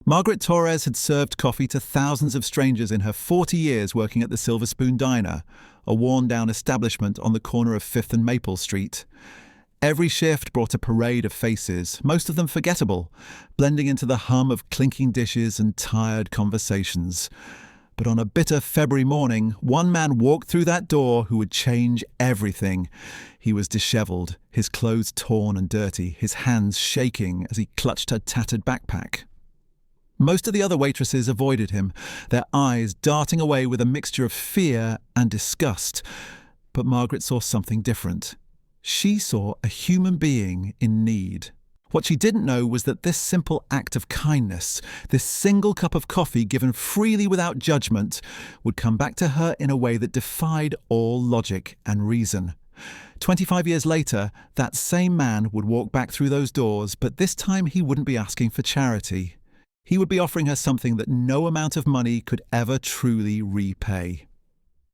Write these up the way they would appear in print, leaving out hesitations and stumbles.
Margaret Torres had served coffee to thousands of strangers in her 40 years working at the Silver Spoon Diner, a worn-down establishment on the corner of 5th and Maple Street. Every shift brought a parade of faces, most of them forgettable, blending into the hum of clinking dishes and tired conversations. But on a bitter February morning, one man walked through that door who would change everything. He was dishevelled, his clothes torn and dirty, his hands shaking as he clutched her tattered backpack. Most of the other waitresses avoided him, their eyes darting away with a mixture of fear and disgust. But Margaret saw something different. She saw a human being in need. What she didn't know was that this simple act of kindness, this single cup of coffee given freely without judgment, would come back to her in a way that defied all logic and reason. 25 years later, that same man would walk back through those doors, but this time he wouldn't be asking for charity. He would be offering her something that no amount of money could ever truly repay.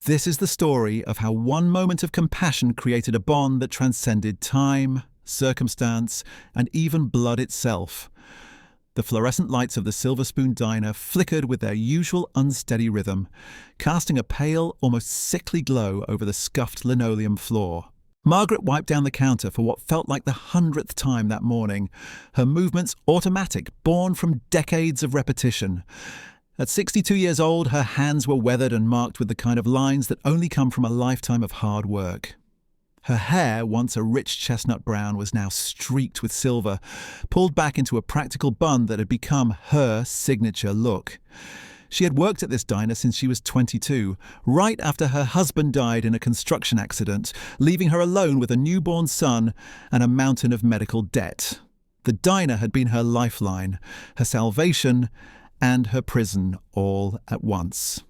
This is the story of how one moment of compassion created a bond that transcended time, circumstance, and even blood itself. The fluorescent lights of the Silver Spoon Diner flickered with their usual unsteady rhythm, casting a pale, almost sickly glow over the scuffed linoleum floor. Margaret wiped down the counter for what felt like the 100th time that morning, her movements automatic, born from decades of repetition. At 62 years old, her hands were weathered and marked with the kind of lines that only come from a lifetime of hard work. Her hair, once a rich chestnut brown, was now streaked with silver, pulled back into a practical bun that had become her signature look. She had worked at this diner since she was 22, right after her husband died in a construction accident, leaving her alone with a newborn son and a mountain of medical debt. The diner had been her lifeline, her salvation, and her prison all at once.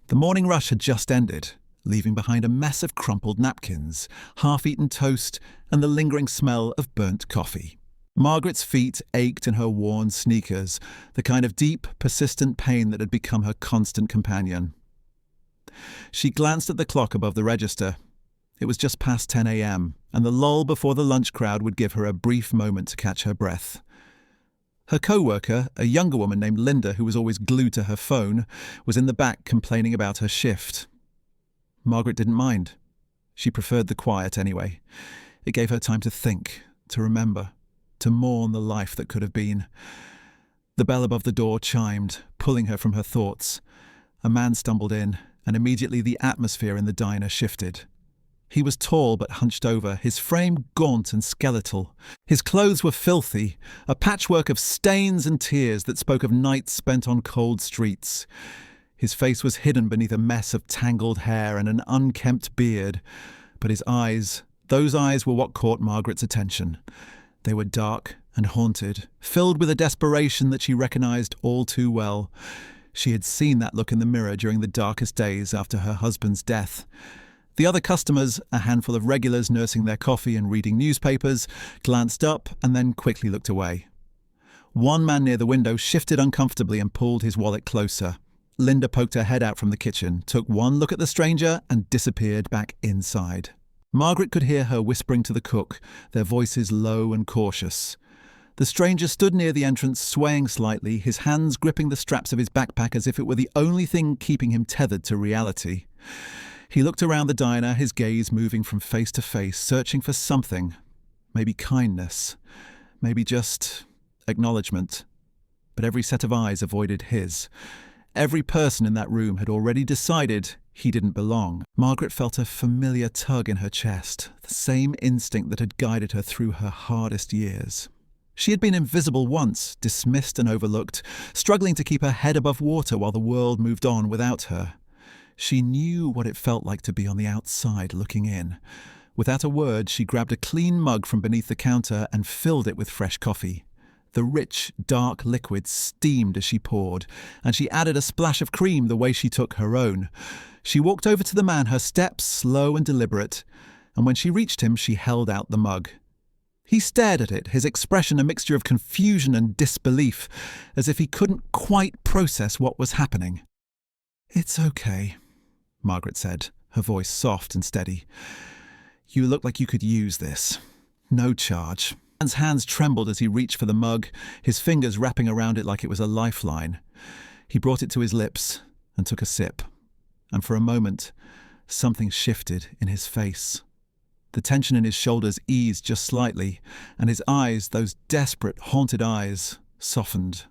The morning rush had just ended, leaving behind a mess of crumpled napkins, half-eaten toast, and the lingering smell of burnt coffee. Margaret's feet ached in her worn sneakers, the kind of deep, persistent pain that had become her constant companion. She glanced at the clock above the register. It was just past 10 a.m., and the lull before the lunch crowd would give her a brief moment to catch her breath. Her co-worker, a younger woman named Linda who was always glued to her phone, was in the back complaining about her shift. Margaret didn't mind. She preferred the quiet anyway. It gave her time to think, to remember, to mourn the life that could have been. The bell above the door chimed, pulling her from her thoughts. A man stumbled in, and immediately the atmosphere in the diner shifted. He was tall but hunched over, his frame gaunt and skeletal. His clothes were filthy, a patchwork of stains and tears that spoke of nights spent on cold streets. His face was hidden beneath a mess of tangled hair and an unkempt beard. But his eyes, those eyes were what caught Margaret's attention. They were dark and haunted, filled with a desperation that she recognized all too well. She had seen that look in the mirror during the darkest days after her husband's death. The other customers, a handful of regulars nursing their coffee and reading newspapers, glanced up and then quickly looked away. One man near the window shifted uncomfortably and pulled his wallet closer. Linda poked her head out from the kitchen, took one look at the stranger, and disappeared back inside. Margaret could hear her whispering to the cook, their voices low and cautious. The stranger stood near the entrance, swaying slightly, his hands gripping the straps of his backpack as if it were the only thing keeping him tethered to reality. He looked around the diner, his gaze moving from face to face, searching for something. Maybe kindness. Maybe just acknowledgement. But every set of eyes avoided his. Every person in that room had already decided he didn't belong. Margaret felt a familiar tug in her chest, the same instinct that had guided her through her hardest years. She had been invisible once, dismissed and overlooked, struggling to keep her head above water while the world moved on without her. She knew what it felt like to be on the outside looking in. Without a word, she grabbed a clean mug from beneath the counter and filled it with fresh coffee. The rich, dark liquid steamed as she poured, and she added a splash of cream the way she took her own. She walked over to the man, her steps slow and deliberate, and when she reached him, she held out the mug. He stared at it, his expression a mixture of confusion and disbelief, as if he couldn't quite process what was happening. "It's okay," Margaret said, her voice soft and steady. "You look like you could use this. No charge. Man's hands trembled as he reached for the mug, his fingers wrapping around it like it was a lifeline. He brought it to his lips and took a sip. And for a moment, something shifted in his face. The tension in his shoulders eased just slightly, and his eyes, those desperate, haunted eyes, softened.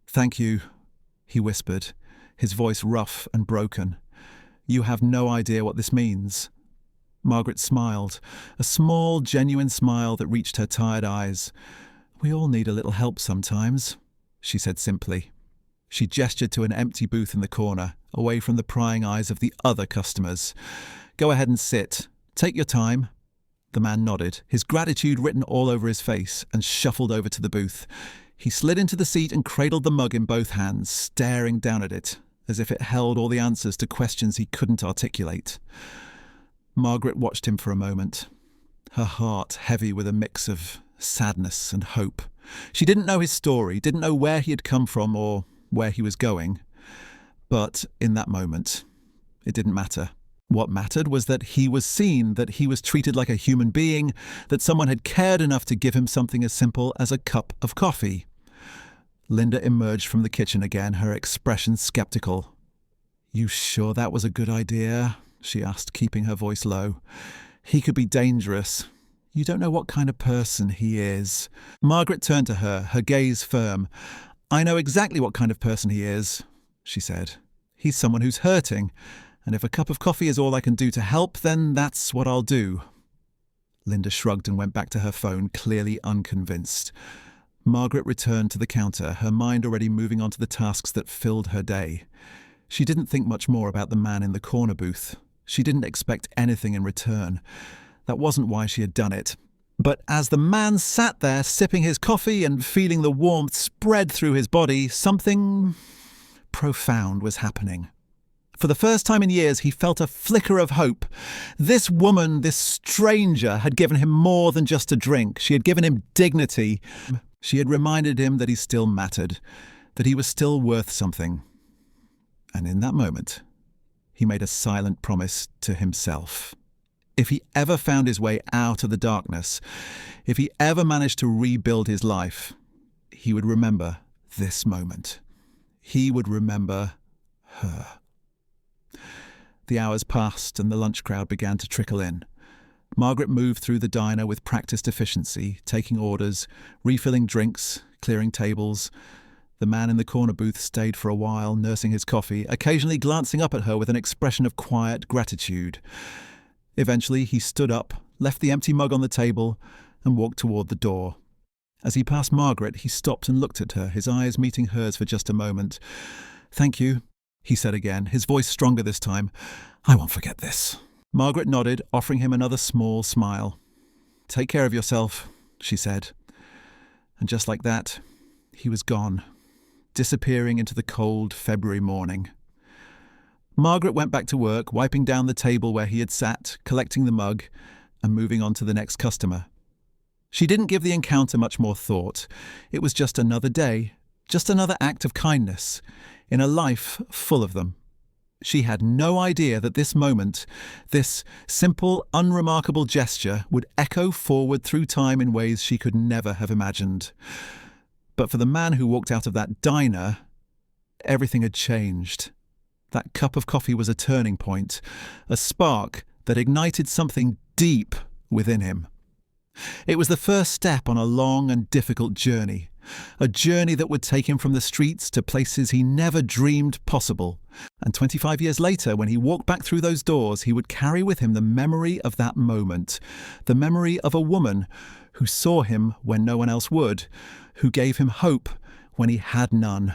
"Thank you," he whispered, his voice rough and broken. "You have no idea what this means." Margaret smiled, a small, genuine smile that reached her tired eyes. "We all need a little help sometimes," she said simply. She gestured to an empty booth in the corner, away from the prying eyes of the other customers. "Go ahead and sit. Take your time." The man nodded, his gratitude written all over his face, and shuffled over to the booth. He slid into the seat and cradled the mug in both hands, staring down at it, as if it held all the answers to questions he couldn't articulate. Margaret watched him for a moment, her heart heavy with a mix of sadness and hope. She didn't know his story, didn't know where he had come from or where he was going. But in that moment, it didn't matter. What mattered was that he was seen, that he was treated like a human being, that someone had cared enough to give him something as simple as a cup of coffee. Linda emerged from the kitchen again, her expression skeptical. "You sure that was a good idea?" she asked, keeping her voice low. "He could be dangerous. You don't know what kind of person he is." Margaret turned to her, her gaze firm. "I know exactly what kind of person he is," she said. "He's someone who's hurting, and if a cup of coffee is all I can do to help, then that's what I'll do." Linda shrugged and went back to her phone, clearly unconvinced. Margaret returned to the counter, her mind already moving on to the tasks that filled her day. She didn't think much more about the man in the corner booth. She didn't expect anything in return. That wasn't why she had done it. But as the man sat there, sipping his coffee and feeling the warmth spread through his body, something profound was happening. For the first time in years, he felt a flicker of hope. This woman, this stranger, had given him more than just a drink. She had given him dignity. She had reminded him that he still mattered, that he was still worth something. And in that moment, he made a silent promise to himself. If he ever found his way out of the darkness, if he ever managed to rebuild his life, he would remember this moment. He would remember her. The hours passed and the lunch crowd began to trickle in. Margaret moved through the diner with practiced efficiency, taking orders, refilling drinks, clearing tables. The man in the corner booth stayed for a while, nursing his coffee, occasionally glancing up at her with an expression of quiet gratitude. Eventually, he stood up, left the empty mug on the table, and walked toward the door. As he passed Margaret, he stopped and looked at her, his eyes meeting hers for just a moment. "Thank you," he said again, his voice stronger this time. "I won't forget this." Margaret nodded, offering him another small smile. "Take care of yourself," she said. And just like that, he was gone, disappearing into the cold February morning. Margaret went back to work, wiping down the table where he had sat, collecting the mug, and moving on to the next customer. She didn't give the encounter much more thought. It was just another day, just another act of kindness, in a life full of them. She had no idea that this moment, this simple, unremarkable gesture, would echo forward through time in ways she could never have imagined. But for the man who walked out of that diner, everything had changed. That cup of coffee was a turning point, a spark that ignited something deep within him. It was the first step on a long and difficult journey, a journey that would take him from the streets to places he never dreamed possible. And 25 years later, when he walked back through those doors, he would carry with him the memory of that moment, the memory of a woman who saw him when no one else would, who gave him hope when he had none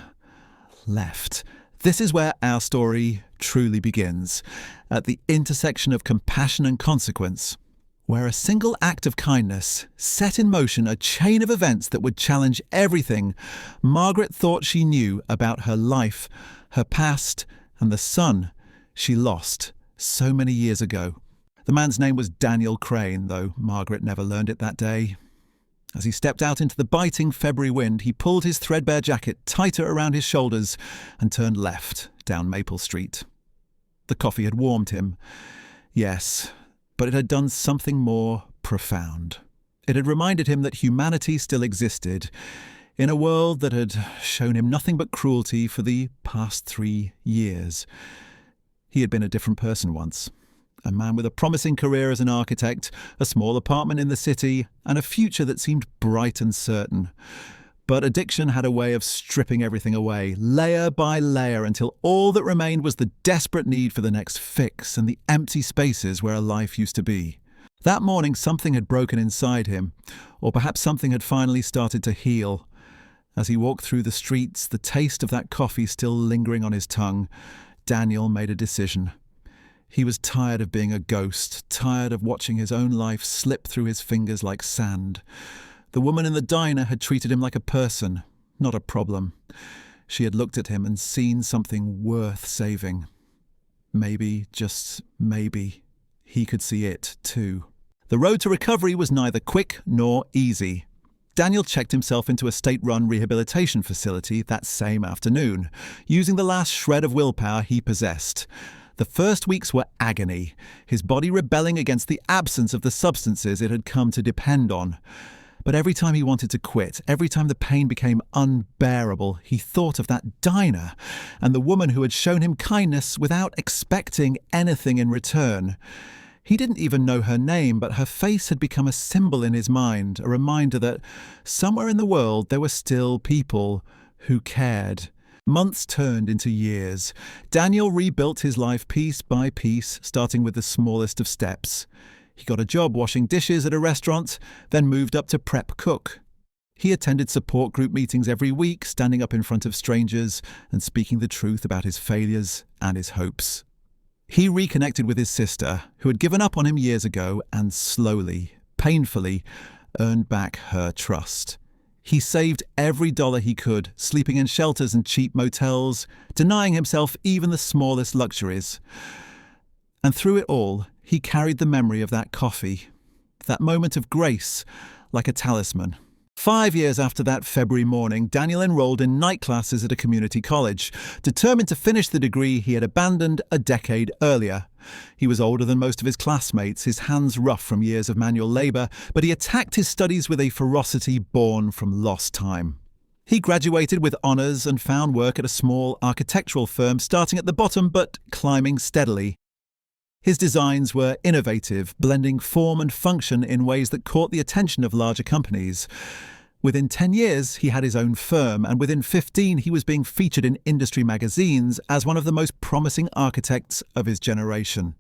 left. This is where our story truly begins, at the intersection of compassion and consequence, where a single act of kindness set in motion a chain of events that would challenge everything Margaret thought she knew about her life, her past, and the son she lost so many years ago. The man's name was Daniel Crane, though Margaret never learned it that day. As he stepped out into the biting February wind, he pulled his threadbare jacket tighter around his shoulders and turned left down Maple Street. The coffee had warmed him, yes, but it had done something more profound. It had reminded him that humanity still existed, in a world that had shown him nothing but cruelty for the past 3 years. He had been a different person once. A man with a promising career as an architect, a small apartment in the city, and a future that seemed bright and certain. But addiction had a way of stripping everything away, layer by layer, until all that remained was the desperate need for the next fix and the empty spaces where a life used to be. That morning something had broken inside him, or perhaps something had finally started to heal. As he walked through the streets, the taste of that coffee still lingering on his tongue, Daniel made a decision. He was tired of being a ghost, tired of watching his own life slip through his fingers like sand. The woman in the diner had treated him like a person, not a problem. She had looked at him and seen something worth saving. Maybe, just maybe, he could see it too. The road to recovery was neither quick nor easy. Daniel checked himself into a state-run rehabilitation facility that same afternoon, using the last shred of willpower he possessed. The first weeks were agony, his body rebelling against the absence of the substances it had come to depend on. But every time he wanted to quit, every time the pain became unbearable, he thought of that diner and the woman who had shown him kindness without expecting anything in return. He didn't even know her name, but her face had become a symbol in his mind, a reminder that somewhere in the world there were still people who cared. Months turned into years. Daniel rebuilt his life piece by piece, starting with the smallest of steps. He got a job washing dishes at a restaurant, then moved up to prep cook. He attended support group meetings every week, standing up in front of strangers and speaking the truth about his failures and his hopes. He reconnected with his sister, who had given up on him years ago, and slowly, painfully, earned back her trust. He saved every dollar he could, sleeping in shelters and cheap motels, denying himself even the smallest luxuries. And through it all, he carried the memory of that coffee, that moment of grace, like a talisman. 5 years after that February morning, Daniel enrolled in night classes at a community college, determined to finish the degree he had abandoned a decade earlier. He was older than most of his classmates, his hands rough from years of manual labour, but he attacked his studies with a ferocity born from lost time. He graduated with honours and found work at a small architectural firm, starting at the bottom but climbing steadily. His designs were innovative, blending form and function in ways that caught the attention of larger companies. Within 10 years, he had his own firm, and within 15, he was being featured in industry magazines as one of the most promising architects of his generation.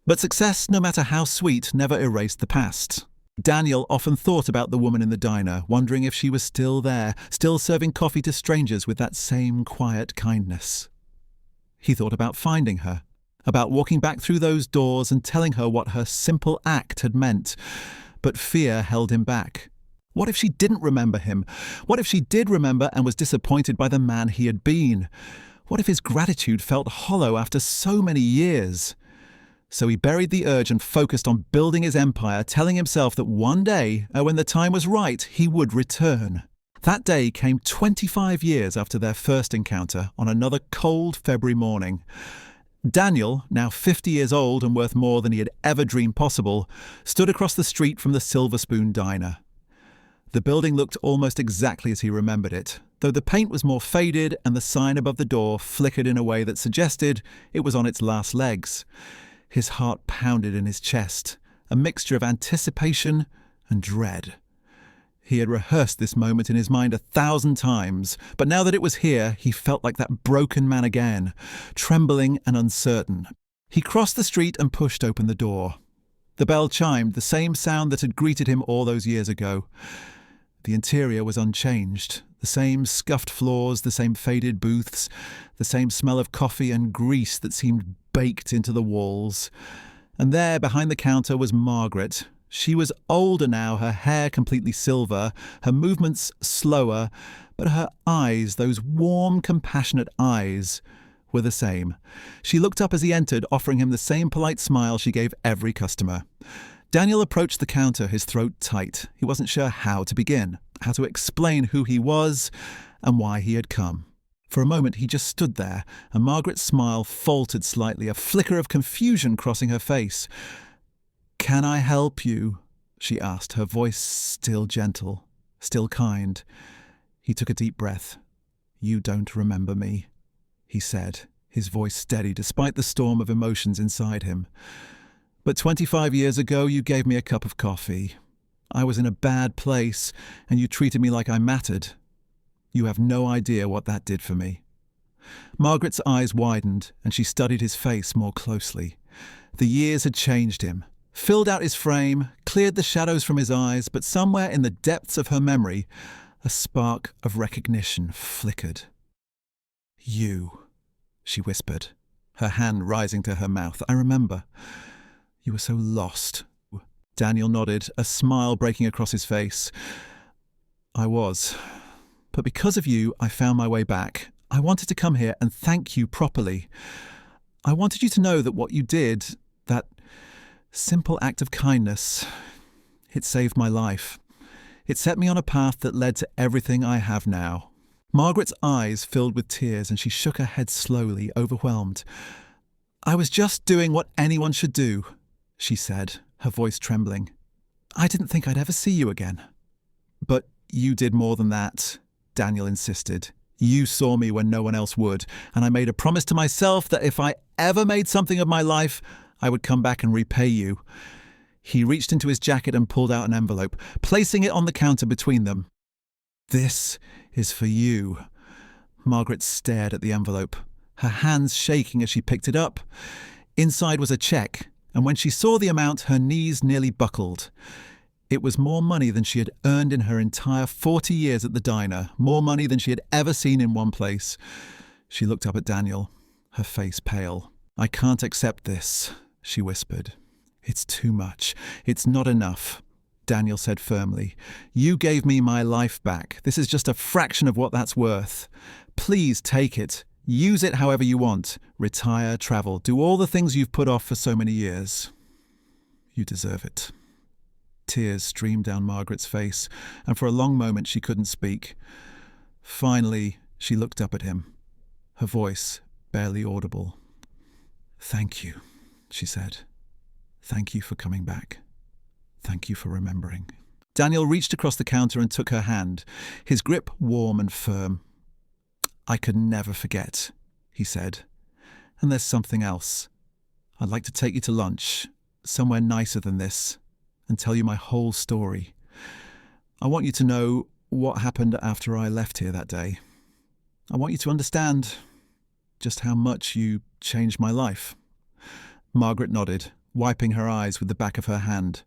But success, no matter how sweet, never erased the past. Daniel often thought about the woman in the diner, wondering if she was still there, still serving coffee to strangers with that same quiet kindness. He thought about finding her, about walking back through those doors and telling her what her simple act had meant. But fear held him back. What if she didn't remember him? What if she did remember and was disappointed by the man he had been? What if his gratitude felt hollow after so many years? So he buried the urge and focused on building his empire, telling himself that one day, when the time was right, he would return. That day came 25 years after their first encounter on another cold February morning. Daniel, now 50 years old and worth more than he had ever dreamed possible, stood across the street from the Silver Spoon Diner. The building looked almost exactly as he remembered it, though the paint was more faded and the sign above the door flickered in a way that suggested it was on its last legs. His heart pounded in his chest, a mixture of anticipation and dread. He had rehearsed this moment in his mind 1,000 times, but now that it was here, he felt like that broken man again, trembling and uncertain. He crossed the street and pushed open the door. The bell chimed, the same sound that had greeted him all those years ago. The interior was unchanged. The same scuffed floors, the same faded booths, the same smell of coffee and grease that seemed baked into the walls. And there, behind the counter, was Margaret. She was older now, her hair completely silver, her movements slower, but her eyes, those warm, compassionate eyes, were the same. She looked up as he entered, offering him the same polite smile she gave every customer. Daniel approached the counter, his throat tight. He wasn't sure how to begin, how to explain who he was and why he had come. For a moment he just stood there, and Margaret's smile faltered slightly, a flicker of confusion crossing her face. "Can I help you?" she asked, her voice still gentle, still kind. He took a deep breath. "You don't remember me," he said, his voice steady despite the storm of emotions inside him. "But 25 years ago you gave me a cup of coffee. I was in a bad place, and you treated me like I mattered. You have no idea what that did for me." Margaret's eyes widened, and she studied his face more closely. The years had changed him, filled out his frame, cleared the shadows from his eyes, but somewhere in the depths of her memory, a spark of recognition flickered. "You," she whispered, her hand rising to her mouth. "I remember. You were so lost." Daniel nodded, a smile breaking across his face. "I was. But because of you, I found my way back. I wanted to come here and thank you properly. I wanted you to know that what you did, that simple act of kindness, it saved my life. It set me on a path that led to everything I have now." Margaret's eyes filled with tears, and she shook her head slowly, overwhelmed. "I was just doing what anyone should do," she said, her voice trembling. "I didn't think I'd ever see you again." "But you did more than that," Daniel insisted. "You saw me when no one else would, and I made a promise to myself that if I ever made something of my life, I would come back and repay you." He reached into his jacket and pulled out an envelope, placing it on the counter between them. "This is for you." Margaret stared at the envelope, her hands shaking as she picked it up. Inside was a check, and when she saw the amount, her knees nearly buckled. It was more money than she had earned in her entire 40 years at the diner, more money than she had ever seen in one place. She looked up at Daniel, her face pale. "I can't accept this," she whispered. "It's too much. It's not enough," Daniel said firmly. "You gave me my life back. This is just a fraction of what that's worth. Please take it. Use it however you want. Retire, travel, do all the things you've put off for so many years. You deserve it." Tears streamed down Margaret's face, and for a long moment she couldn't speak. Finally, she looked up at him, her voice barely audible. "Thank you," she said. "Thank you for coming back. Thank you for remembering." Daniel reached across the counter and took her hand, his grip warm and firm. "I could never forget," he said. "And there's something else. I'd like to take you to lunch, somewhere nicer than this, and tell you my whole story. I want you to know what happened after I left here that day. I want you to understand just how much you changed my life." Margaret nodded, wiping her eyes with the back of her hand.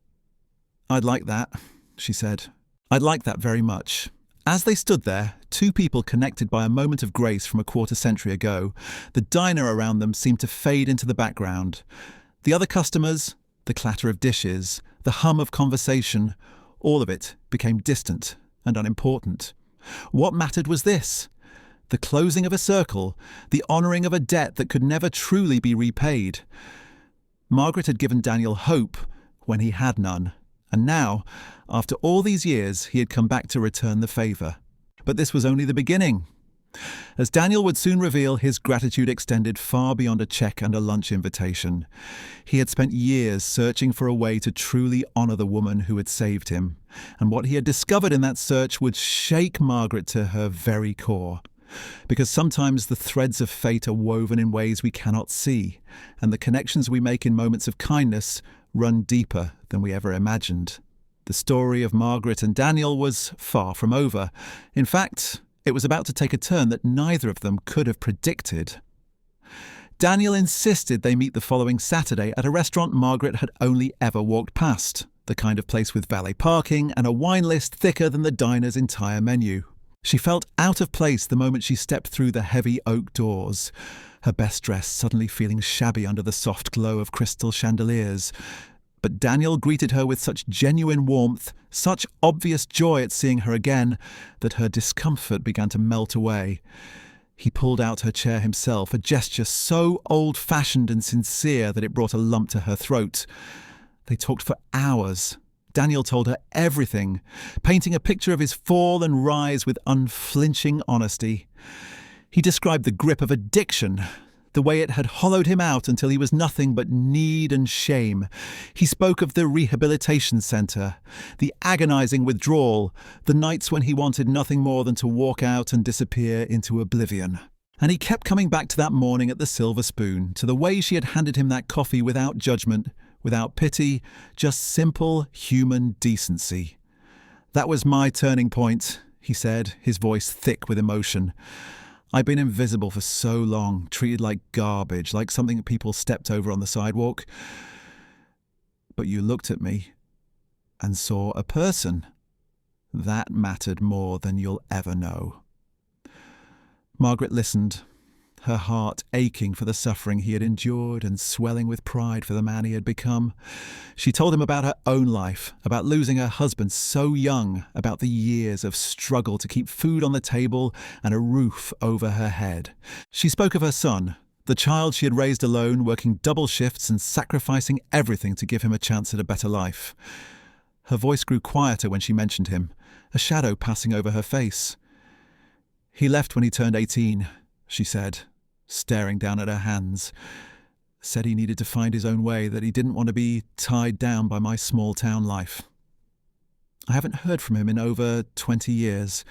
"I'd like that," she said. "I'd like that very much." As they stood there, two people connected by a moment of grace from a quarter-century ago, the diner around them seemed to fade into the background. The other customers, the clatter of dishes, the hum of conversation, all of it became distant and unimportant. What mattered was this: the closing of a circle, the honouring of a debt that could never truly be repaid. Margaret had given Daniel hope when he had none, and now, after all these years, he had come back to return the favour. But this was only the beginning. As Daniel would soon reveal, his gratitude extended far beyond a check and a lunch invitation. He had spent years searching for a way to truly honour the woman who had saved him, and what he had discovered in that search would shake Margaret to her very core. Because sometimes the threads of fate are woven in ways we cannot see, and the connections we make in moments of kindness run deeper than we ever imagined. The story of Margaret and Daniel was far from over. In fact, it was about to take a turn that neither of them could have predicted. Daniel insisted they meet the following Saturday at a restaurant Margaret had only ever walked past, the kind of place with valet parking and a wine list thicker than the diner's entire menu. She felt out of place the moment she stepped through the heavy oak doors, her best dress suddenly feeling shabby under the soft glow of crystal chandeliers. But Daniel greeted her with such genuine warmth, such obvious joy at seeing her again, that her discomfort began to melt away. He pulled out her chair himself, a gesture so old-fashioned and sincere that it brought a lump to her throat. They talked for hours. Daniel told her everything, painting a picture of his fall and rise with unflinching honesty. He described the grip of addiction, the way it had hollowed him out until he was nothing but need and shame. He spoke of the rehabilitation centre, the agonising withdrawal, the nights when he wanted nothing more than to walk out and disappear into oblivion. And he kept coming back to that morning at the Silver Spoon, to the way she had handed him that coffee without judgment, without pity, just simple human decency. "That was my turning point," he said, his voice thick with emotion. "I've been invisible for so long, treated like garbage, like something people stepped over on the sidewalk. But you looked at me and saw a person. That mattered more than you'll ever know." Margaret listened, her heart aching for the suffering he had endured and swelling with pride for the man he had become. She told him about her own life, about losing her husband so young, about the years of struggle to keep food on the table and a roof over her head. She spoke of her son, the child she had raised alone, working double shifts and sacrificing everything to give him a chance at a better life. Her voice grew quieter when she mentioned him, a shadow passing over her face. "He left when he turned 18, she said, staring down at her hands. "Said he needed to find his own way, that he didn't want to be tied down by my small-town life. I haven't heard from him in over 20 years.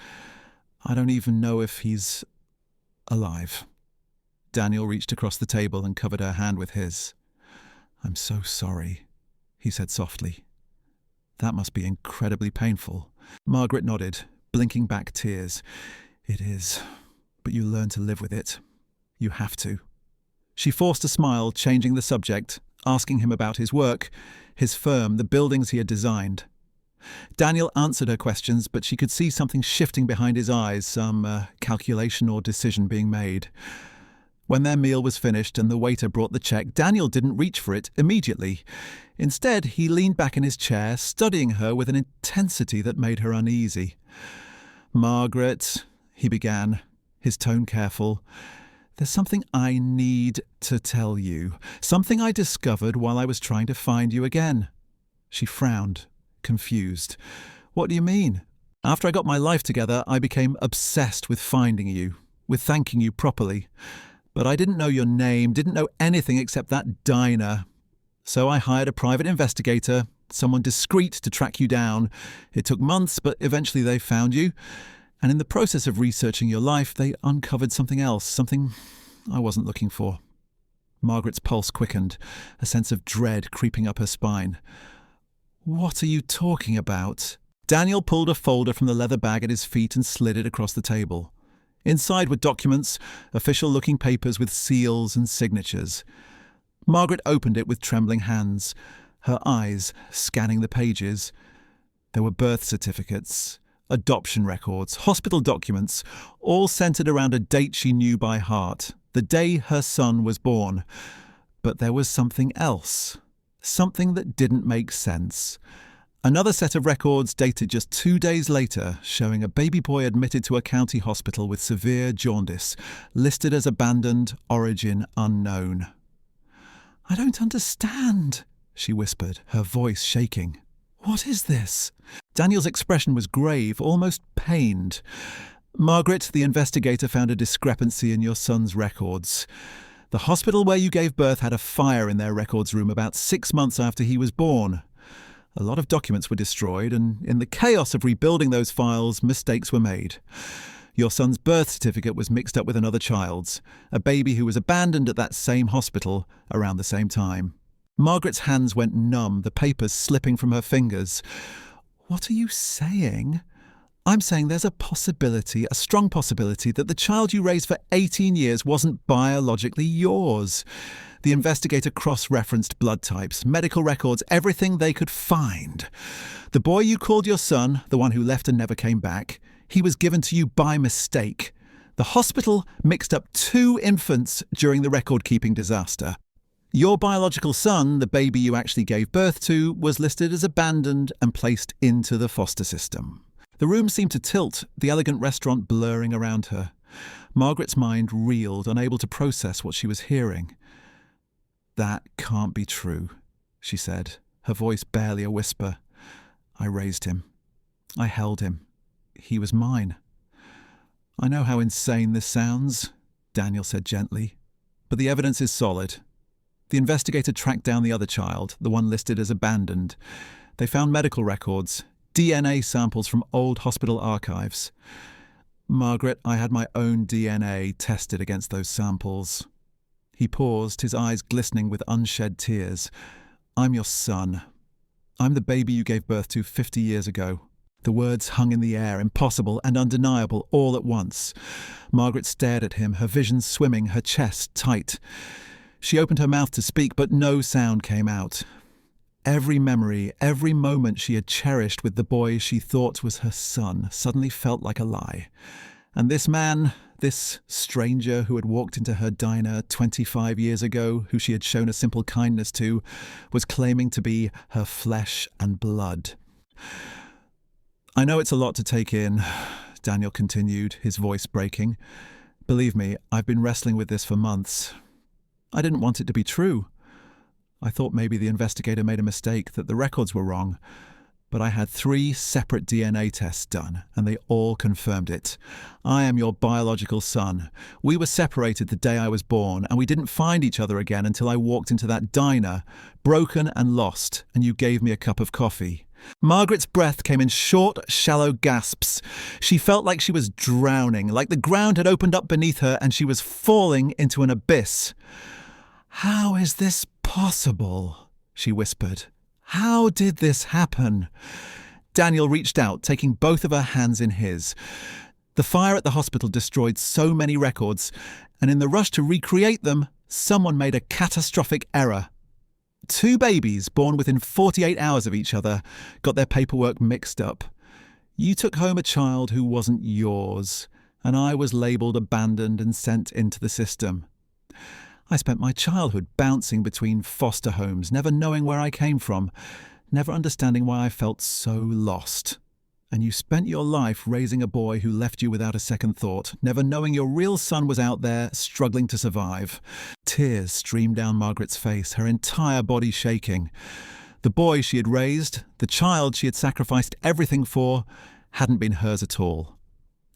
I don't even know if he's alive." Daniel reached across the table and covered her hand with his. "I'm so sorry," he said softly. "That must be incredibly painful." Margaret nodded, blinking back tears. "It is, but you learn to live with it. You have to." She forced a smile, changing the subject, asking him about his work, his firm, the buildings he had designed. Daniel answered her questions, but she could see something shifting behind his eyes, some calculation or decision being made. When their meal was finished and the waiter brought the check, Daniel didn't reach for it immediately. Instead, he leaned back in his chair, studying her with an intensity that made her uneasy. "Margaret," he began, his tone careful, "there's something I need to tell you, something I discovered while I was trying to find you again." She frowned, confused. "What do you mean?" "After I got my life together, I became obsessed with finding you, with thanking you properly. But I didn't know your name, didn't know anything except that diner. So I hired a private investigator, someone discreet to track you down. It took months, but eventually they found you. And in the process of researching your life, they uncovered something else, something I wasn't looking for." Margaret's pulse quickened, a sense of dread creeping up her spine. "What are you talking about?" Daniel pulled a folder from the leather bag at his feet and slid it across the table. Inside were documents, official-looking papers with seals and signatures. Margaret opened it with trembling hands, her eyes scanning the pages. There were birth certificates, adoption records, hospital documents, all centred around a date she knew by heart, the day her son was born. But there was something else, something that didn't make sense. Another set of records dated just 2 days later, showing a baby boy admitted to a county hospital with severe jaundice, listed as abandoned, origin unknown. "I don't understand," she whispered, her voice shaking. "What is this?" Daniel's expression was grave, almost pained. "Margaret, the investigator found a discrepancy in your son's records. The hospital where you gave birth had a fire in their records room about 6 months after he was born. A lot of documents were destroyed, and in the chaos of rebuilding those files, mistakes were made. Your son's birth certificate was mixed up with another child's, a baby who was abandoned at that same hospital around the same time." Margaret's hands went numb, the papers slipping from her fingers. "What are you saying?" "I'm saying there's a possibility, a strong possibility, that the child you raised for 18 years wasn't biologically yours." The investigator cross-referenced blood types, medical records, everything they could find. "The boy you called your son, the one who left and never came back, he was given to you by mistake. The hospital mixed up 2 infants during the record-keeping disaster. Your biological son, the baby you actually gave birth to, was listed as abandoned and placed into the foster system." The room seemed to tilt, the elegant restaurant blurring around her. Margaret's mind reeled, unable to process what she was hearing. "That can't be true," she said, her voice barely a whisper. "I raised him. I held him. He was mine." "I know how insane this sounds," Daniel said gently, but the evidence is solid. The investigator tracked down the other child, the one listed as abandoned. They found medical records, DNA samples from old hospital archives. Margaret, I had my own DNA tested against those samples. He paused, his eyes glistening with unshed tears. I'm your son. I'm the baby you gave birth to 50 years ago. The words hung in the air, impossible and undeniable all at once. Margaret stared at him, her vision swimming, her chest tight. She opened her mouth to speak, but no sound came out. Every memory, every moment she had cherished with the boy she thought was her son suddenly felt like a lie. And this man, this stranger who had walked into her diner 25 years ago, who she had shown a simple kindness to, was claiming to be her flesh and blood. I know it's a lot to take in, Daniel continued, his voice breaking. Believe me, I've been wrestling with this for months. I didn't want it to be true. I thought maybe the investigator made a mistake, that the records were wrong. But I had 3 separate DNA tests done, and they all confirmed it. I am your biological son. We were separated the day I was born, and we didn't find each other again until I walked into that diner, broken and lost, and you gave me a cup of coffee. Margaret's breath came in short, shallow gasps. She felt like she was drowning, like the ground had opened up beneath her and she was falling into an abyss. How is this possible? She whispered. How did this happen? Daniel reached out, taking both of her hands in his. The fire at the hospital destroyed so many records, and in the rush to recreate them, someone made a catastrophic error. 2 babies born within 48 hours of each other got their paperwork mixed up. You took home a child who wasn't yours, and I was labelled abandoned and sent into the system. I spent my childhood bouncing between foster homes, never knowing where I came from, never understanding why I felt so lost. And you spent your life raising a boy who left you without a second thought, never knowing your real son was out there struggling to survive. Tears streamed down Margaret's face, her entire body shaking. The boy she had raised, the child she had sacrificed everything for, hadn't been hers at all.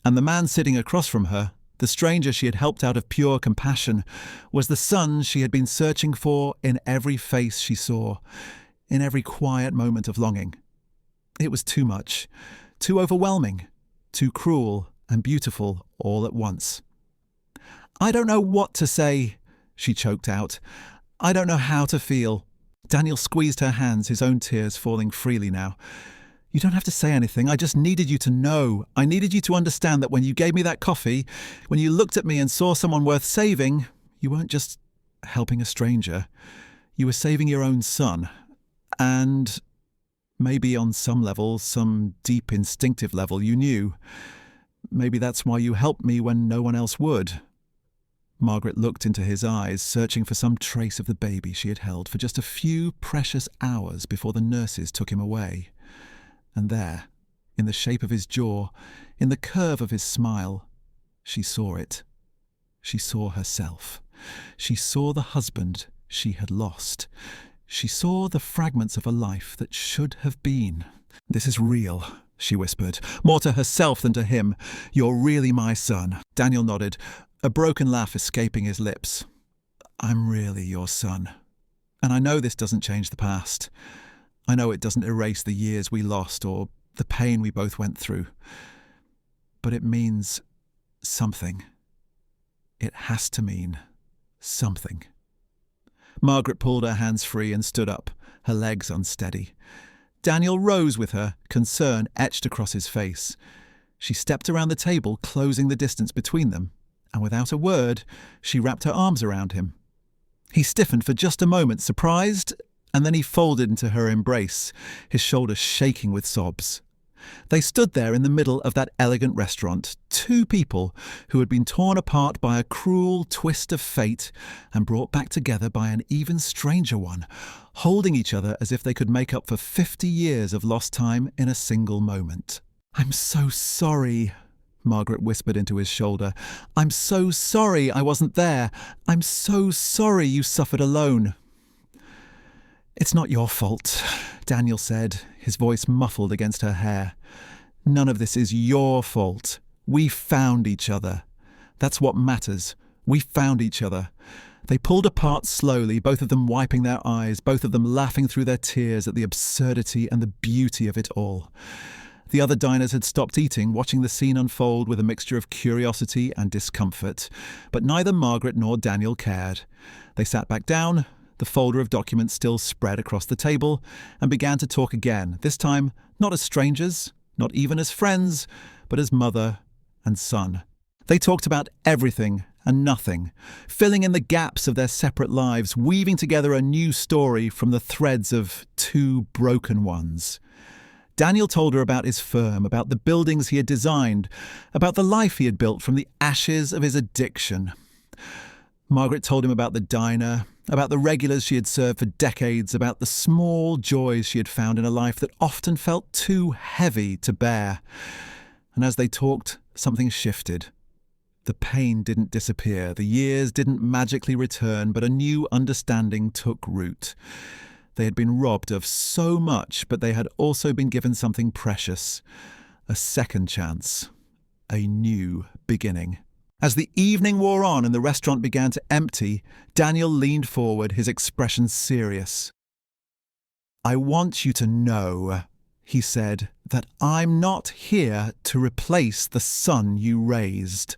And the man sitting across from her, the stranger she had helped out of pure compassion, was the son she had been searching for in every face she saw, in every quiet moment of longing. It was too much. Too overwhelming, too cruel and beautiful all at once. I don't know what to say, she choked out. I don't know how to feel. Daniel squeezed her hands, his own tears falling freely now. You don't have to say anything. I just needed you to know. I needed you to understand that when you gave me that coffee, when you looked at me and saw someone worth saving, you weren't just helping a stranger. You were saving your own son. And maybe on some level, some deep instinctive level, you knew. Maybe that's why you helped me when no one else would. Margaret looked into his eyes, searching for some trace of the baby she had held for just a few precious hours before the nurses took him away. And there, in the shape of his jaw, in the curve of his smile, she saw it. She saw herself. She saw the husband she had lost. She saw the fragments of a life that should have been. This is real, she whispered, more to herself than to him. You're really my son. Daniel nodded, a broken laugh escaping his lips. I'm really your son. And I know this doesn't change the past. I know it doesn't erase the years we lost or the pain we both went through. But it means something. It has to mean something. Margaret pulled her hands free and stood up, her legs unsteady. Daniel rose with her, concern etched across his face. She stepped around the table, closing the distance between them, and without a word, she wrapped her arms around him. He stiffened for just a moment, surprised, and then he folded into her embrace, his shoulders shaking with sobs. They stood there in the middle of that elegant restaurant, 2 people who had been torn apart by a cruel twist of fate and brought back together by an even stranger one, holding each other as if they could make up for 50 years of lost time in a single moment. I'm so sorry, Margaret whispered into his shoulder. I'm so sorry I wasn't there. I'm so sorry you suffered alone. It's not your fault, Daniel said, his voice muffled against her hair. None of this is your fault. We found each other. That's what matters. We found each other. They pulled apart slowly, both of them wiping their eyes, both of them laughing through their tears at the absurdity and the beauty of it all. The other diners had stopped eating, watching the scene unfold with a mixture of curiosity and discomfort. But neither Margaret nor Daniel cared. They sat back down, the folder of documents still spread across the table, and began to talk again, this time not as strangers, not even as friends, but as mother and son. They talked about everything and nothing, filling in the gaps of their separate lives, weaving together a new story from the threads of two broken ones. Daniel told her about his firm, about the buildings he had designed, about the life he had built from the ashes of his addiction. Margaret told him about the diner, about the regulars she had served for decades, about the small joys she had found in a life that often felt too heavy to bear. And as they talked, something shifted. The pain didn't disappear, the years didn't magically return, but a new understanding took root. They had been robbed of so much, but they had also been given something precious. A second chance. A new beginning. As the evening wore on and the restaurant began to empty, Daniel leaned forward, his expression serious. "I want you to know," he said, "that I'm not here to replace the son you raised.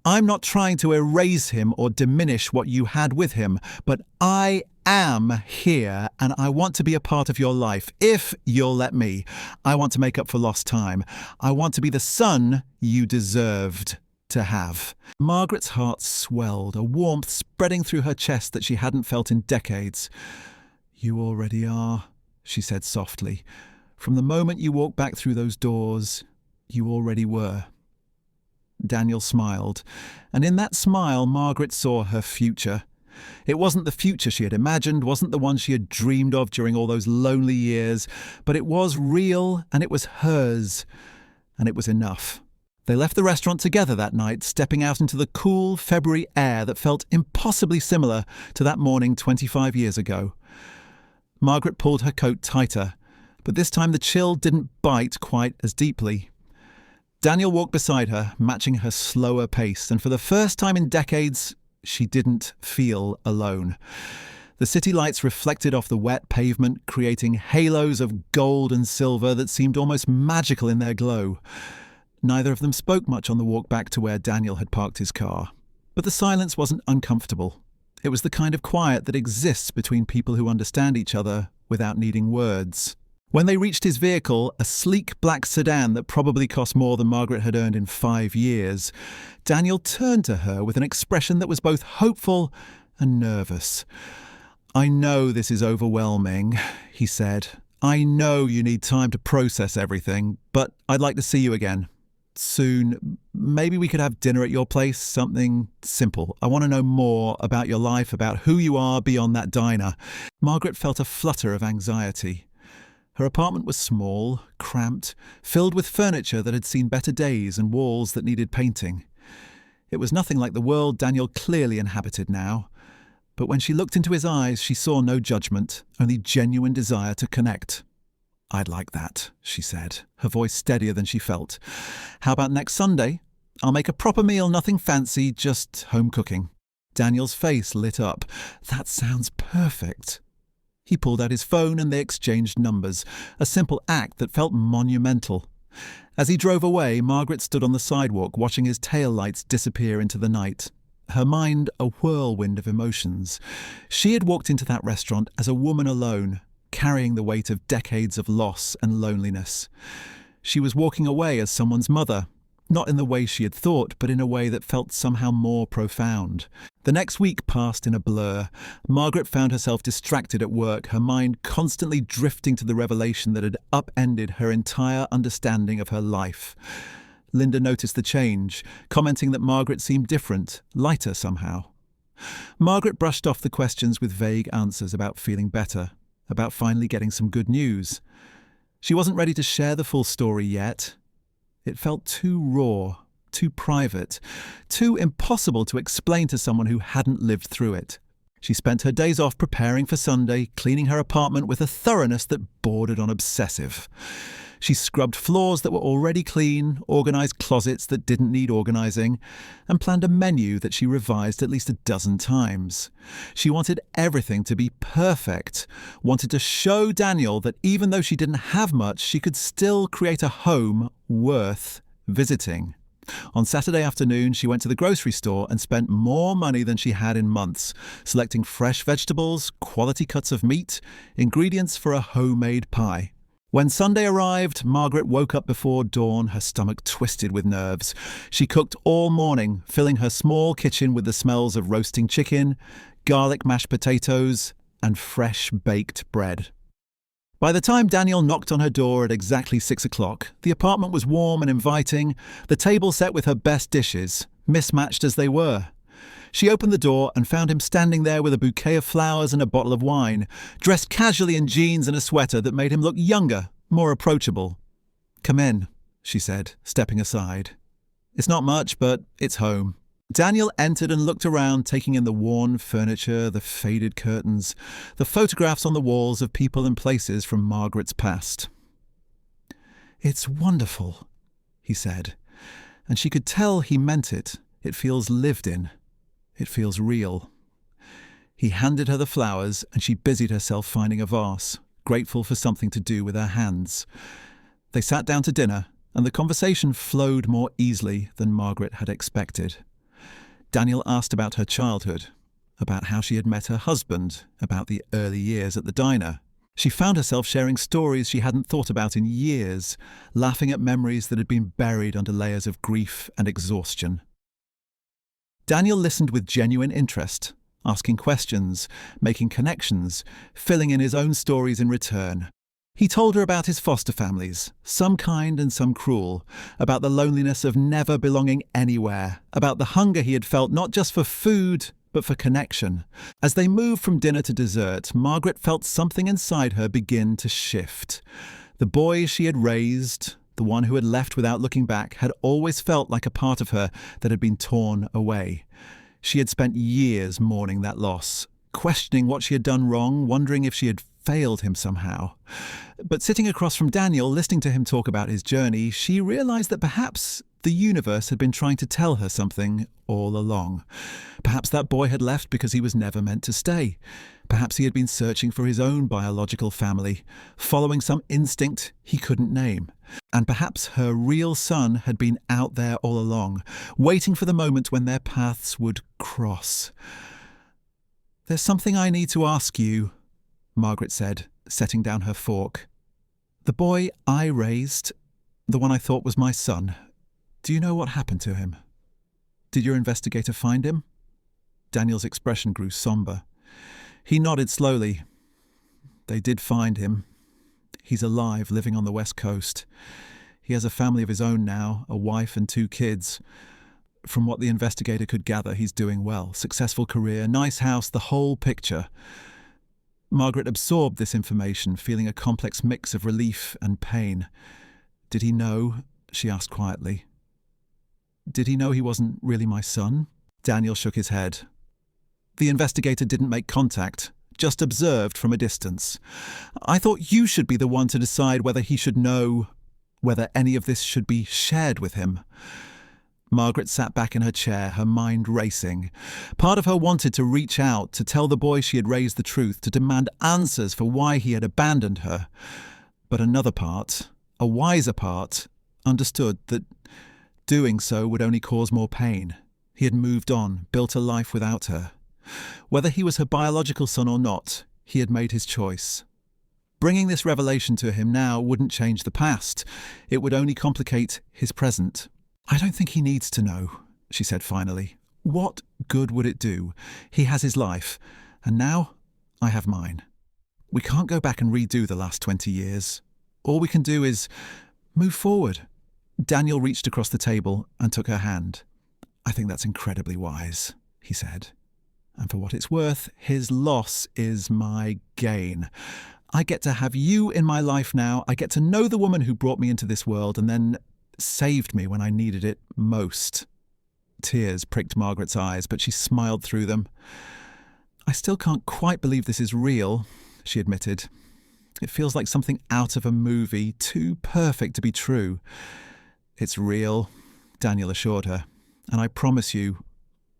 I'm not trying to erase him or diminish what you had with him, but I am here and I want to be a part of your life, if you'll let me. I want to make up for lost time. I want to be the son you deserved to have." Margaret's heart swelled, a warmth spreading through her chest that she hadn't felt in decades. "You already are," she said softly. "From the moment you walked back through those doors, you already were." Daniel smiled, and in that smile Margaret saw her future. It wasn't the future she had imagined, wasn't the one she had dreamed of during all those lonely years, but it was real and it was hers, and it was enough. They left the restaurant together that night, stepping out into the cool February air that felt impossibly similar to that morning 25 years ago. Margaret pulled her coat tighter, but this time the chill didn't bite quite as deeply. Daniel walked beside her, matching her slower pace, and for the first time in decades, she didn't feel alone. The city lights reflected off the wet pavement, creating halos of gold and silver that seemed almost magical in their glow. Neither of them spoke much on the walk back to where Daniel had parked his car. But the silence wasn't uncomfortable. It was the kind of quiet that exists between people who understand each other without needing words. When they reached his vehicle, a sleek black sedan that probably cost more than Margaret had earned in 5 years, Daniel turned to her with an expression that was both hopeful and nervous. "I know this is overwhelming," he said. "I know you need time to process everything, but I'd like to see you again. Soon. Maybe we could have dinner at your place, something simple. I want to know more about your life, about who you are beyond that diner." Margaret felt a flutter of anxiety. Her apartment was small, cramped, filled with furniture that had seen better days and walls that needed painting. It was nothing like the world Daniel clearly inhabited now. But when she looked into his eyes, she saw no judgment, only genuine desire to connect. "I'd like that," she said, her voice steadier than she felt. "How about next Sunday? I'll make a proper meal, nothing fancy, just home cooking." Daniel's face lit up. "That sounds perfect." He pulled out his phone and they exchanged numbers, a simple act that felt monumental. As he drove away, Margaret stood on the sidewalk watching his taillights disappear into the night. Her mind a whirlwind of emotions. She had walked into that restaurant as a woman alone, carrying the weight of decades of loss and loneliness. She was walking away as someone's mother, not in the way she had thought, but in a way that felt somehow more profound. The next week passed in a blur. Margaret found herself distracted at work, her mind constantly drifting to the revelation that had upended her entire understanding of her life. Linda noticed the change, commenting that Margaret seemed different, lighter somehow. Margaret brushed off the questions with vague answers about feeling better, about finally getting some good news. She wasn't ready to share the full story yet. It felt too raw, too private, too impossible to explain to someone who hadn't lived through it. She spent her days off preparing for Sunday, cleaning her apartment with a thoroughness that bordered on obsessive. She scrubbed floors that were already clean, organised closets that didn't need organising, and planned a menu that she revised at least a dozen times. She wanted everything to be perfect, wanted to show Daniel that even though she didn't have much, she could still create a home worth visiting. On Saturday afternoon, she went to the grocery store and spent more money than she had in months, selecting fresh vegetables, quality cuts of meat, ingredients for a homemade pie. When Sunday arrived, Margaret woke up before dawn, her stomach twisted with nerves. She cooked all morning, filling her small kitchen with the smells of roasting chicken, garlic mashed potatoes, and fresh baked bread. By the time Daniel knocked on her door at exactly 6 o'clock, the apartment was warm and inviting, the table set with her best dishes, mismatched as they were. She opened the door and found him standing there with a bouquet of flowers and a bottle of wine, dressed casually in jeans and a sweater that made him look younger, more approachable. "Come in," she said, stepping aside. "It's not much, but it's home." Daniel entered and looked around, taking in the worn furniture, the faded curtains, the photographs on the walls of people and places from Margaret's past. "It's wonderful," he said, and she could tell he meant it. It feels lived in. It feels real. He handed her the flowers, and she busied herself finding a vase, grateful for something to do with her hands. They sat down to dinner, and the conversation flowed more easily than Margaret had expected. Daniel asked about her childhood, about how she had met her husband, about the early years at the diner. She found herself sharing stories she hadn't thought about in years, laughing at memories that had been buried under layers of grief and exhaustion. Daniel listened with genuine interest, asking questions, making connections, filling in his own stories in return. He told her about his foster families, some kind and some cruel, about the loneliness of never belonging anywhere, about the hunger he had felt not just for food, but for connection. As they moved from dinner to dessert, Margaret felt something inside her begin to shift. The boy she had raised, the one who had left without looking back, had always felt like a part of her that had been torn away. She had spent years mourning that loss, questioning what she had done wrong, wondering if she had failed him somehow. But sitting across from Daniel, listening to him talk about his journey, she realised that perhaps the universe had been trying to tell her something all along. Perhaps that boy had left because he was never meant to stay. Perhaps he had been searching for his own biological family, following some instinct he couldn't name. And perhaps her real son had been out there all along, waiting for the moment when their paths would cross. "There's something I need to ask you," Margaret said, setting down her fork. "The boy I raised, the one I thought was my son, do you know what happened to him? Did your investigator find him?" Daniel's expression grew somber. He nodded slowly. "They did find him. He's alive, living on the West Coast. He has a family of his own now, a wife and 2 kids. From what the investigator could gather, he's doing well. Successful career, nice house, the whole picture." Margaret absorbed this information, feeling a complex mix of relief and pain. "Did he know?" she asked quietly. "Did he know he wasn't really my son?" Daniel shook his head. "The investigator didn't make contact, just observed from a distance. I thought you should be the one to decide whether he should know, whether any of this should be shared with him." Margaret sat back in her chair, her mind racing. Part of her wanted to reach out, to tell the boy she had raised the truth, to demand answers for why he had abandoned her. But another part, a wiser part, understood that doing so would only cause more pain. He had moved on, built a life without her. Whether he was her biological son or not, he had made his choice. Bringing this revelation to him now wouldn't change the past. It would only complicate his present. "I don't think he needs to know," she said finally. "What good would it do? He has his life, and now I have mine. We can't go back and redo the last 20 years. All we can do is move forward." Daniel reached across the table and took her hand. "I think that's incredibly wise," he said. "And for what it's worth, his loss is my gain. I get to have you in my life now. I get to know the woman who brought me into this world and then saved me when I needed it most." Tears pricked Margaret's eyes, but she smiled through them. "I still can't quite believe this is real," she admitted. It feels like something out of a movie, too perfect to be true. It's real, Daniel assured her. And I promise you,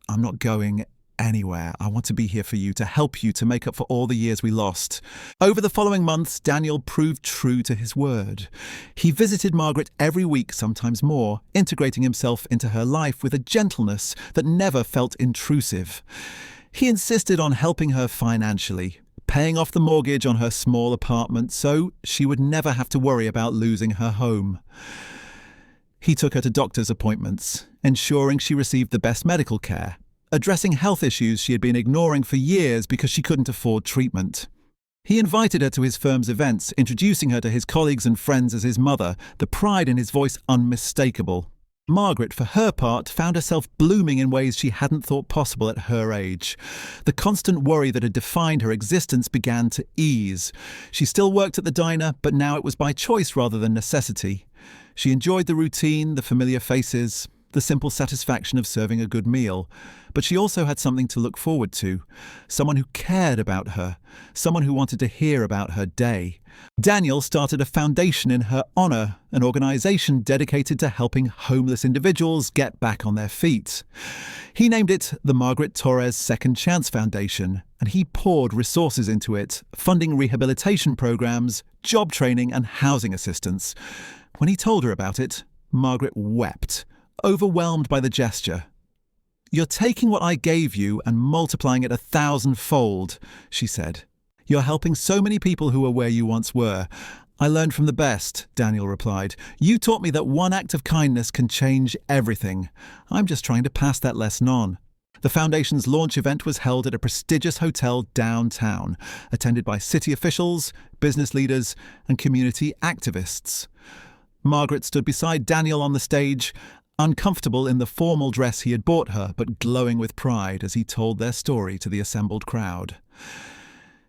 I'm not going anywhere. I want to be here for you, to help you, to make up for all the years we lost. Over the following months, Daniel proved true to his word. He visited Margaret every week, sometimes more, integrating himself into her life with a gentleness that never felt intrusive. He insisted on helping her financially, paying off the mortgage on her small apartment so she would never have to worry about losing her home. He took her to doctor's appointments, ensuring she received the best medical care, addressing health issues she had been ignoring for years because she couldn't afford treatment. He invited her to his firm's events, introducing her to his colleagues and friends as his mother, the pride in his voice unmistakable. Margaret, for her part, found herself blooming in ways she hadn't thought possible at her age. The constant worry that had defined her existence began to ease. She still worked at the diner, but now it was by choice rather than necessity. She enjoyed the routine, the familiar faces, the simple satisfaction of serving a good meal. But she also had something to look forward to, someone who cared about her, someone who wanted to hear about her day. Daniel started a foundation in her honour, an organisation dedicated to helping homeless individuals get back on their feet. He named it the Margaret Torres Second Chance Foundation, and he poured resources into it, funding rehabilitation programmes, job training and housing assistance. When he told her about it, Margaret wept, overwhelmed by the gesture. "You're taking what I gave you and multiplying it 1,000-fold, she said. "You're helping so many people who are where you once were. I learned from the best," Daniel replied. "You taught me that one act of kindness can change everything. I'm just trying to pass that lesson on." The foundation's launch event was held at a prestigious hotel downtown, attended by city officials, business leaders, and community activists. Margaret stood beside Daniel on the stage, uncomfortable in the formal dress he had bought her, but glowing with pride as he told their story to the assembled crowd.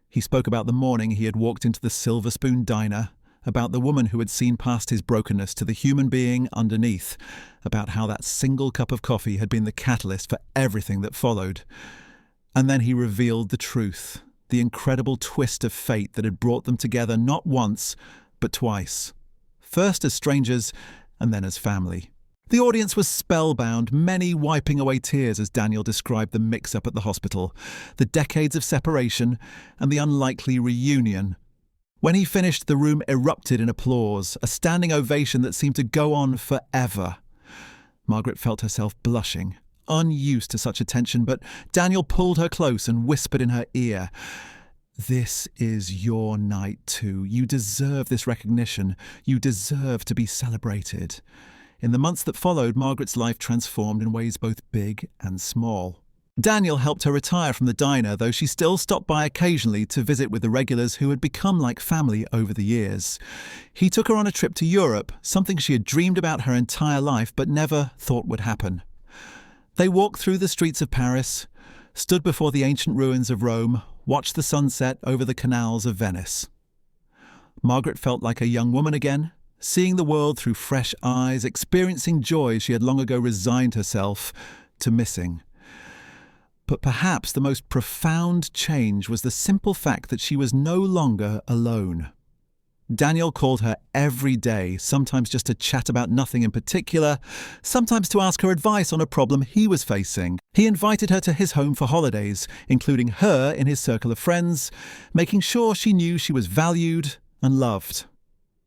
He spoke about the morning he had walked into the Silver Spoon diner, about the woman who had seen past his brokenness to the human being underneath, about how that single cup of coffee had been the catalyst for everything that followed. And then he revealed the truth, the incredible twist of fate that had brought them together not once, but twice. First as strangers, and then as family. The audience was spellbound, many wiping away tears as Daniel described the mix-up at the hospital, the decades of separation, and the unlikely reunion. When he finished, the room erupted in applause, a standing ovation that seemed to go on forever. Margaret felt herself blushing, unused to such attention, but Daniel pulled her close and whispered in her ear, "This is your night too. You deserve this recognition. You deserve to be celebrated." In the months that followed, Margaret's life transformed in ways both big and small. Daniel helped her retire from the diner, though she still stopped by occasionally to visit with the regulars who had become like family over the years. He took her on a trip to Europe, something she had dreamed about her entire life but never thought would happen. They walked through the streets of Paris, stood before the ancient ruins of Rome, watched the sunset over the canals of Venice. Margaret felt like a young woman again, seeing the world through fresh eyes, experiencing joy she had long ago resigned herself to missing. But perhaps the most profound change was the simple fact that she was no longer alone. Daniel called her every day, sometimes just to chat about nothing in particular, sometimes to ask her advice on a problem he was facing. He invited her to his home for holidays, including her in his circle of friends, making sure she knew she was valued and loved.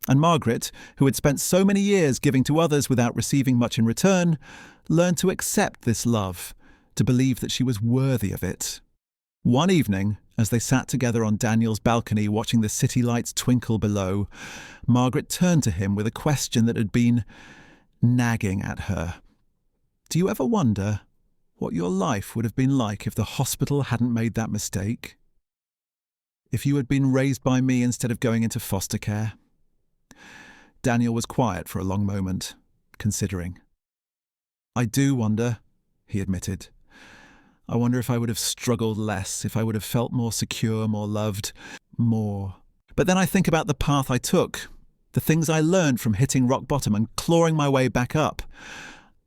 And Margaret, who had spent so many years giving to others without receiving much in return, learned to accept this love, to believe that she was worthy of it. One evening, as they sat together on Daniel's balcony watching the city lights twinkle below, Margaret turned to him with a question that had been nagging at her. "Do you ever wonder what your life would have been like if the hospital hadn't made that mistake? If you had been raised by me instead of going into foster care?" Daniel was quiet for a long moment, considering. "I do wonder," he admitted. "I wonder if I would have struggled less, if I would have felt more secure, more loved, more. But then I think about the path I took, the things I learned from hitting rock bottom and clawing my way back up.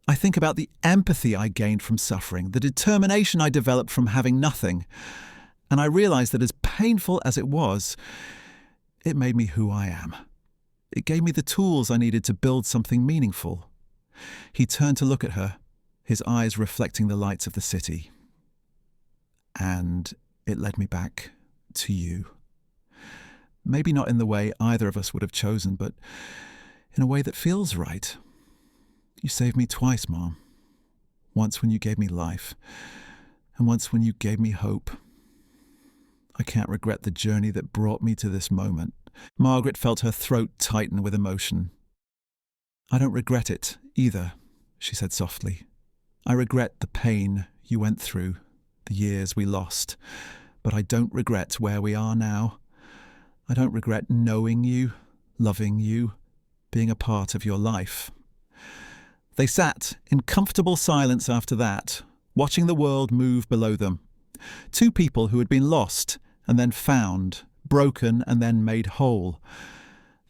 I think about the empathy I gained from suffering, the determination I developed from having nothing. And I realise that as painful as it was, It made me who I am. It gave me the tools I needed to build something meaningful. He turned to look at her, his eyes reflecting the lights of the city. And it led me back to you. Maybe not in the way either of us would have chosen, but in a way that feels right. You saved me twice, Mom. Once when you gave me life, and once when you gave me hope. I can't regret the journey that brought me to this moment. Margaret felt her throat tighten with emotion. I don't regret it either, she said softly. I regret the pain you went through, the years we lost, but I don't regret where we are now. I don't regret knowing you, loving you, being a part of your life. They sat in comfortable silence after that, watching the world move below them. Two people who had been lost and then found, broken and then made whole.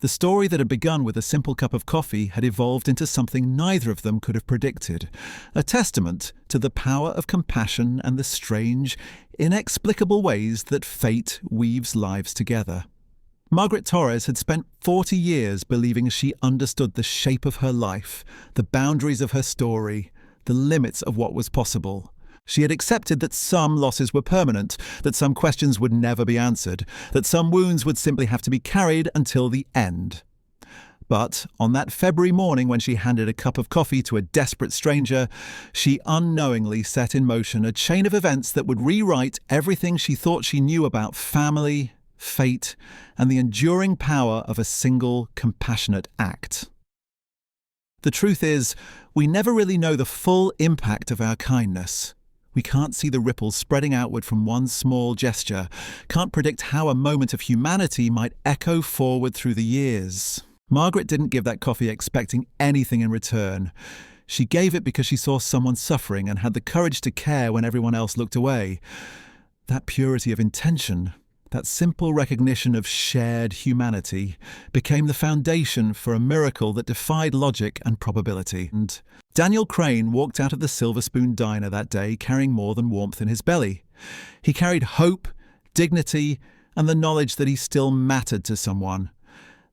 The story that had begun with a simple cup of coffee had evolved into something neither of them could have predicted, a testament to the power of compassion and the strange, inexplicable ways that fate weaves lives together. Margaret Torres had spent 40 years believing she understood the shape of her life, the boundaries of her story, the limits of what was possible. She had accepted that some losses were permanent, that some questions would never be answered, that some wounds would simply have to be carried until the end. But on that February morning when she handed a cup of coffee to a desperate stranger, she unknowingly set in motion a chain of events that would rewrite everything she thought she knew about family, fate, and the enduring power of a single compassionate act. The truth is, we never really know the full impact of our kindness. We can't see the ripples spreading outward from one small gesture, can't predict how a moment of humanity might echo forward through the years. Margaret didn't give that coffee expecting anything in return. She gave it because she saw someone suffering and had the courage to care when everyone else looked away. That purity of intention, that simple recognition of shared humanity, became the foundation for a miracle that defied logic and probability. And Daniel Crane walked out of the Silver Spoon Diner that day carrying more than warmth in his belly. He carried hope, dignity, and the knowledge that he still mattered to someone.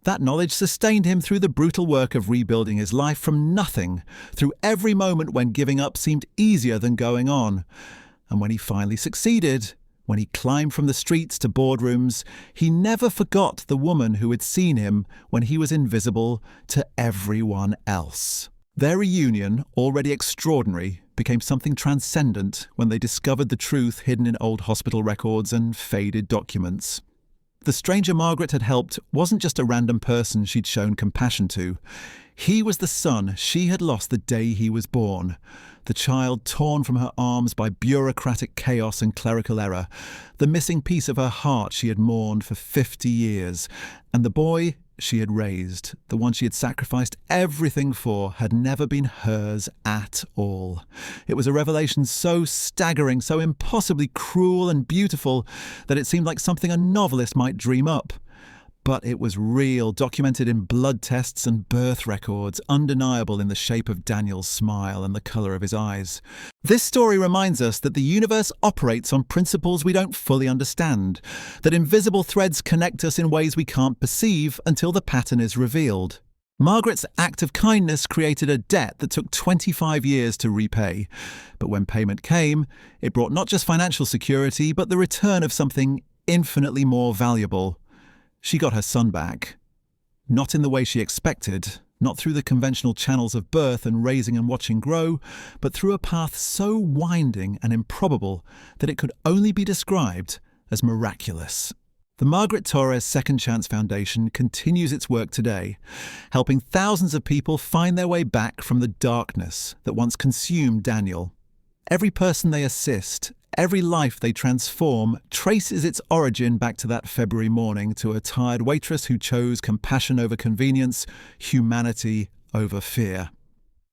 That knowledge sustained him through the brutal work of rebuilding his life from nothing, through every moment when giving up seemed easier than going on. And when he finally succeeded, when he climbed from the streets to boardrooms, he never forgot the woman who had seen him when he was invisible to everyone else. Their reunion, already extraordinary, became something transcendent when they discovered the truth hidden in old hospital records and faded documents. The stranger Margaret had helped wasn't just a random person she'd shown compassion to. He was the son she had lost the day he was born, the child torn from her arms by bureaucratic chaos and clerical error, the missing piece of her heart she had mourned for 50 years, and the boy she had raised, the one she had sacrificed everything for, had never been hers at all. It was a revelation so staggering, so impossibly cruel and beautiful, that it seemed like something a novelist might dream up. But it was real, documented in blood tests and birth records, undeniable in the shape of Daniel's smile and the colour of his eyes. This story reminds us that the universe operates on principles we don't fully understand, that invisible threads connect us in ways we can't perceive until the pattern is revealed. Margaret's act of kindness created a debt that took 25 years to repay. But when payment came, it brought not just financial security, but the return of something infinitely more valuable. She got her son back. Not in the way she expected, not through the conventional channels of birth and raising and watching grow, but through a path so winding and improbable that it could only be described as miraculous. The Margaret Torres Second Chance Foundation continues its work today, helping thousands of people find their way back from the darkness that once consumed Daniel. Every person they assist, every life they transform, traces its origin back to that February morning, to a tired waitress who chose compassion over convenience, humanity over fear.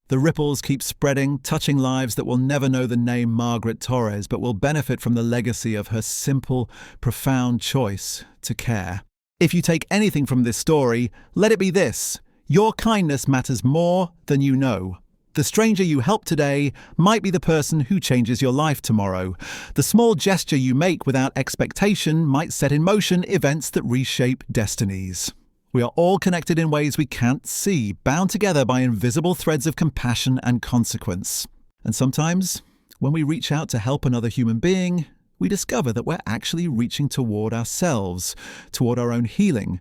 The ripples keep spreading, touching lives that will never know the name Margaret Torres, but will benefit from the legacy of her simple, profound choice to care. If you take anything from this story, let it be this: your kindness matters more than you know. The The stranger you help today might be the person who changes your life tomorrow. The small gesture you make without expectation might set in motion events that reshape destinies. We are all connected in ways we can't see, bound together by invisible threads of compassion and consequence. And sometimes, when we reach out to help another human being, we discover that we're actually reaching toward ourselves, toward our own healing,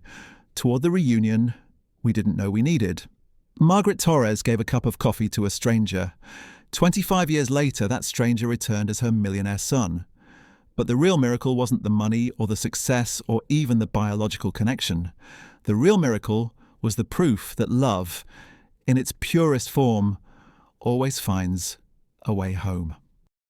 toward the reunion we didn't know we needed. Margaret Torres gave a cup of coffee to a stranger. 25 years later, that stranger returned as her millionaire son. But the real miracle wasn't the money or the success or even the biological connection. The real miracle was the proof that love, in its purest form, always finds a way home.